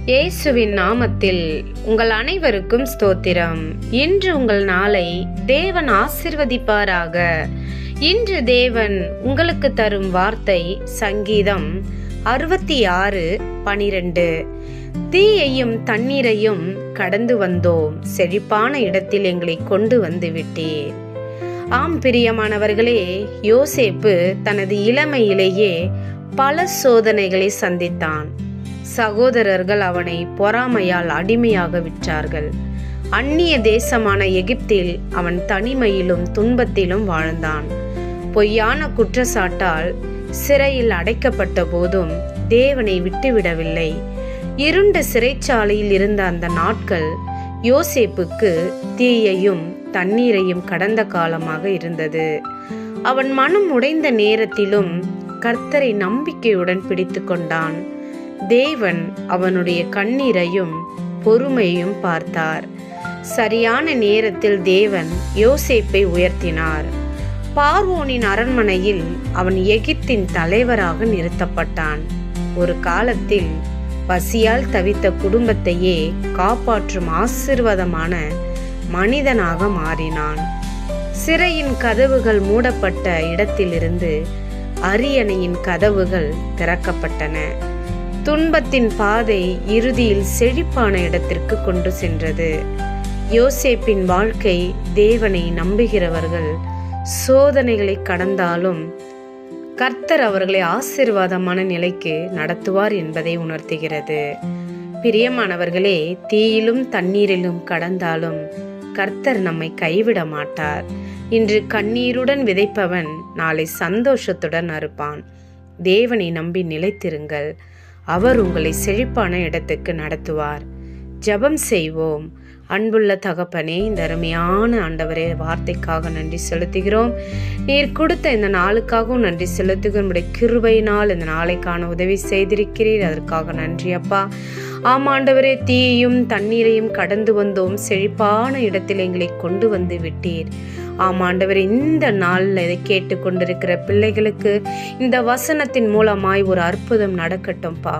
இயேசுவின் நாமத்தில் உங்கள் அனைவருக்கும் ஸ்தோத்திரம். இன்று உங்கள் நாளை தேவன் ஆசீர்வதிப்பாராக. இன்று தேவன் உங்களுக்கு தரும் வார்த்தை சங்கீதம் 66:12. தீயையும் தண்ணீரையும் கடந்து வந்தோம், செழிப்பான இடத்தில் எங்களை கொண்டு வந்து விட்டீர். ஆம் பிரியமானவர்களே, யோசேப்பு தனது இளமையிலேயே பல சோதனைகளை சந்தித்தான். சகோதரர்கள் அவனை பொறாமையால் அடிமையாக விற்றார்கள். அந்நிய தேசமான எகிப்தில் அவன் தனிமையிலும் துன்பத்திலும் வாழ்ந்தான். பொய்யான குற்றச்சாட்டால் சிறையில் அடைக்கப்பட்ட போதும் தேவனை விட்டுவிடவில்லை. இருண்ட சிறைச்சாலையில் இருந்த அந்த நாட்கள் யோசேப்புக்கு தீயையும் தண்ணீரையும் கடந்த காலமாக இருந்தது. அவன் மனம் உடைந்த நேரத்திலும் கர்த்தரை நம்பிக்கையுடன் பிடித்து கொண்டான். தேவன் அவனுடைய கண்ணீரையும் பொறுமையையும் பார்த்தார். சரியான நேரத்தில் தேவன் யோசேப்பை உயர்த்தினார். பார்வோனின் அரண்மனையில் அவன் எகிப்தின் தலைவராக நிறுத்தப்பட்டான். ஒரு காலத்தில் பசியால் தவித்த குடும்பத்தையே காப்பாற்றும் ஆசீர்வாதமான மனிதனாக மாறினான். சிறையின் கதவுகள் மூடப்பட்ட இடத்திலிருந்து அரியணையின் கதவுகள் திறக்கப்பட்டன. துன்பத்தின் பாதை இறுதியில் செழிப்பான இடத்திற்கு கொண்டு சென்றது. யோசேப்பின் வாழ்க்கை தேவனை நம்புகிறவர்கள் சோதனைகளை கடந்தாலும் கர்த்தர் அவர்களை ஆசீர்வாதமான நிலைக்கு நடத்துவார் என்பதை உணர்த்துகிறது. பிரியமானவர்களே, தீயிலும் தண்ணீரிலும் கடந்தாலும் கர்த்தர் நம்மை கைவிட மாட்டார். இன்று கண்ணீருடன் விதைப்பவன் நாளை சந்தோஷத்துடன் அறுப்பான். தேவனை நம்பி நிலைத்திருங்கள். அவர் உங்களை செழிப்பான இடத்துக்கு நடத்துவார். ஜெபம் செய்வோம். அன்புள்ள தகப்பனே, இந்த அருமையான ஆண்டவரே, வார்த்தைக்காக நன்றி செலுத்துகிறோம். நீர் கொடுத்த இந்த நாளுக்காகவும் நன்றி செலுத்துகிறோம். உடைய கிருபையினால் இந்த நாளை காண உதவி செய்திருக்கிறீர், அதற்காக நன்றி அப்பா. ஆமாண்டவரே, தீயையும் தண்ணீரையும் கடந்து வந்தோம், செழிப்பான இடத்தில் எங்களை கொண்டு வந்து விட்டீர். ஆமாண்டவரே, இந்த நாளில் இதை கேட்டுக்கொண்டிருக்கிற பிள்ளைகளுக்கு இந்த வசனத்தின் மூலமாய் ஒரு அற்புதம் நடக்கட்டும்பா.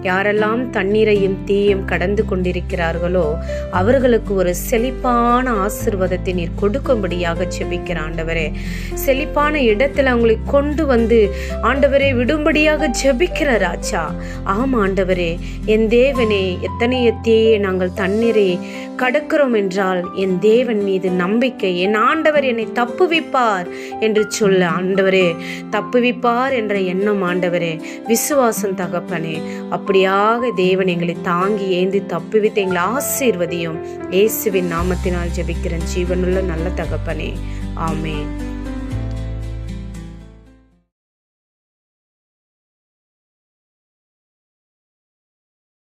யாரெல்லாம் தண்ணீரையும் தீயையும் கடந்து கொண்டிருக்கிறார்களோ அவர்களுக்கு ஒரு செழிப்பான ஆசீர்வாதத்தை நீர் கொடுக்கும்படியாக ஜெபிக்கிற ஆண்டவரே. செழிப்பான இடத்துல அவங்களை கொண்டு வந்து ஆண்டவரே விடும்படியாக ஜெபிக்கிற ராஜா. ஆம் ஆண்டவரே, என் தேவனே, எத்தனைய தீயை நாங்கள் தண்ணீரை கடக்கிறோம் என்றால் என் தேவன் மீது நம்பிக்கை, என் ஆண்டவர் என்னை தப்புவிப்பார் என்று சொல்ல ஆண்டவரே. தப்புவிப்பார் என்ற எண்ணம் ஆண்டவரே, விசுவாசம் தகப்பனே. அப்படியாக தேவன் எங்களை தாங்கி ஏந்தி தப்புவித்து எங்களை ஆசீர்வதியும். இயேசுவின் நாமத்தினால் ஜெபிக்கிறேன் ஜீவனுள்ள நல்ல தகப்பனே, ஆமென்.